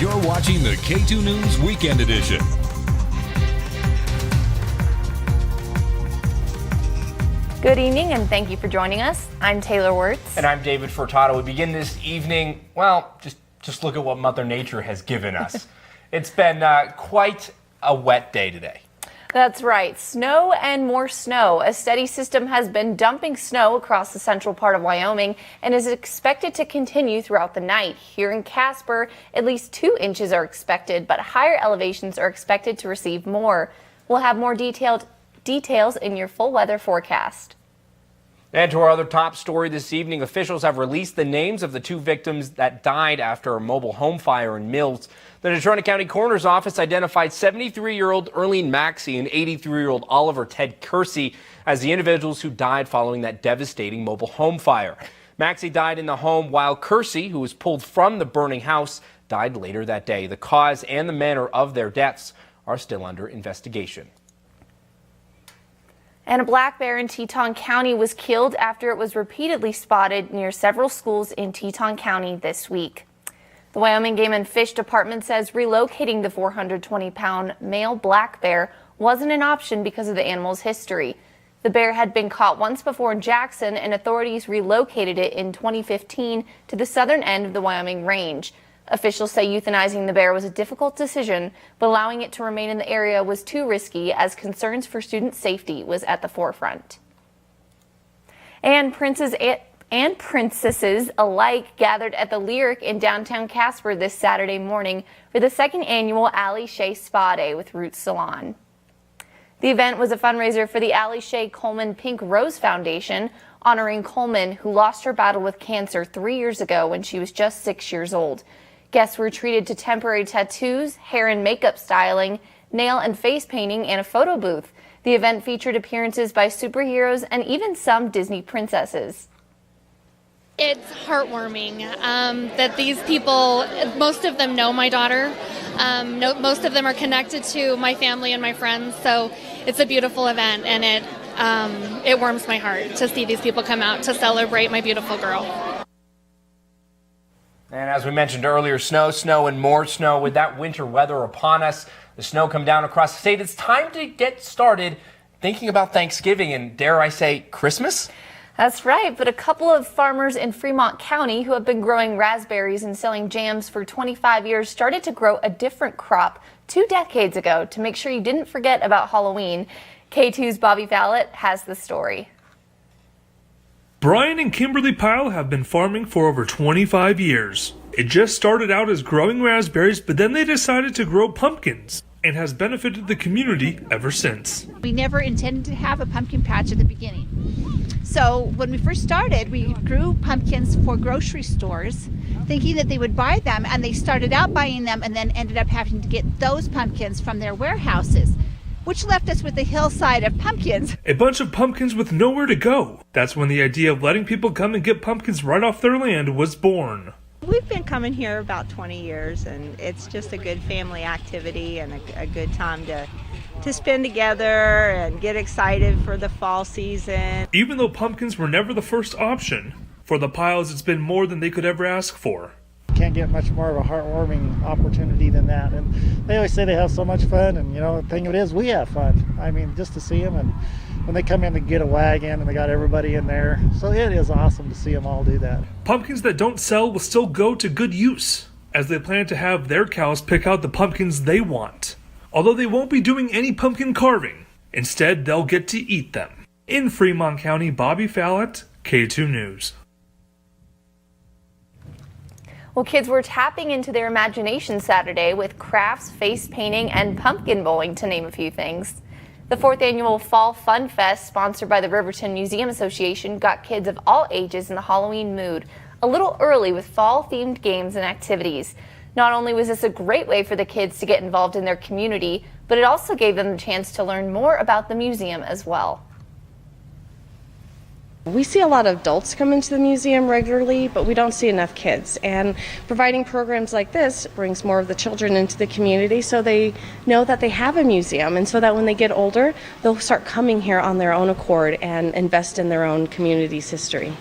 You're watching the K2 News Weekend Edition. Good evening, and thank you for joining us. I'm Taylor Wirtz. And I'm David Furtado. We begin this evening, well, just look at what Mother Nature has given us. It's been quite a wet day today. That's right. Snow and more snow. A steady system has been dumping snow across the central part of Wyoming and is expected to continue throughout the night. Here in Casper, at least 2 inches are expected, but higher elevations are expected to receive more. We'll have more details in your full weather forecast. And to our other top story this evening, officials have released the names of the 2 victims that died after a mobile home fire in Mills. The Natrona County Coroner's Office identified 73-year-old Erlene Maxey and 83-year-old Oliver Ted Kersey as the individuals who died following that devastating mobile home fire. Maxey died in the home while Kersey, who was pulled from the burning house, died later that day. The cause and the manner of their deaths are still under investigation. And a black bear in Teton County was killed after it was repeatedly spotted near several schools in Teton County this week. The Wyoming Game and Fish Department says relocating the 420-pound male black bear wasn't an option because of the animal's history. The bear had been caught once before in Jackson, and authorities relocated it in 2015 to the southern end of the Wyoming Range. Officials say euthanizing the bear was a difficult decision, but allowing it to remain in the area was too risky as concerns for student safety was at the forefront. And princesses alike gathered at the Lyric in downtown Casper this Saturday morning for the 2nd annual Allie Shea Spa Day with Roots Salon. The event was a fundraiser for the Allie Shea Coleman Pink Rose Foundation, honoring Coleman, who lost her battle with cancer 3 years ago when she was just 6 years old. Guests were treated to temporary tattoos, hair and makeup styling, nail and face painting, and a photo booth. The event featured appearances by superheroes and even some Disney princesses. It's heartwarming that these people, most of them know my daughter. Most of them are connected to my family and my friends. So it's a beautiful event, and it warms my heart to see these people come out to celebrate my beautiful girl. And as we mentioned earlier, snow, and more snow. With that winter weather upon us, the snow come down across the state. It's time to get started thinking about Thanksgiving and, dare I say, Christmas? That's right, but a couple of farmers in Fremont County who have been growing raspberries and selling jams for 25 years started to grow a different crop 2 decades ago to make sure you didn't forget about Halloween. K2's Bobby Fallett has the story. Brian and Kimberly Pyle have been farming for over 25 years. It just started out as growing raspberries, but then they decided to grow pumpkins, and has benefited the community ever since. We never intended to have a pumpkin patch at the beginning. So when we first started, we grew pumpkins for grocery stores, thinking that they would buy them, and they started out buying them and then ended up having to get those pumpkins from their warehouses, which left us with a hillside of pumpkins. A bunch of pumpkins with nowhere to go. That's when the idea of letting people come and get pumpkins right off their land was born. We've been coming here about 20 years, and it's just a good family activity and a good time to spend together and get excited for the fall season. Even though pumpkins were never the first option, for the Piles it's been more than they could ever ask for. Can't get much more of a heartwarming opportunity than that. And they always say they have so much fun, and the thing of it is we have fun. I mean, just to see them, and when they come in to get a wagon and they got everybody in there. So it is awesome to see them all do that. Pumpkins that don't sell will still go to good use, as they plan to have their cows pick out the pumpkins they want. Although they won't be doing any pumpkin carving. Instead, they'll get to eat them. In Fremont County, Bobby Fallett, K2 News. Well, kids were tapping into their imagination Saturday with crafts, face painting, and pumpkin bowling, to name a few things. The 4th annual Fall Fun Fest, sponsored by the Riverton Museum Association, got kids of all ages in the Halloween mood, a little early with fall-themed games and activities. Not only was this a great way for the kids to get involved in their community, but it also gave them the chance to learn more about the museum as well. We see a lot of adults come into the museum regularly, but we don't see enough kids. And providing programs like this brings more of the children into the community so they know that they have a museum, and so that when they get older, they'll start coming here on their own accord and invest in their own community's history.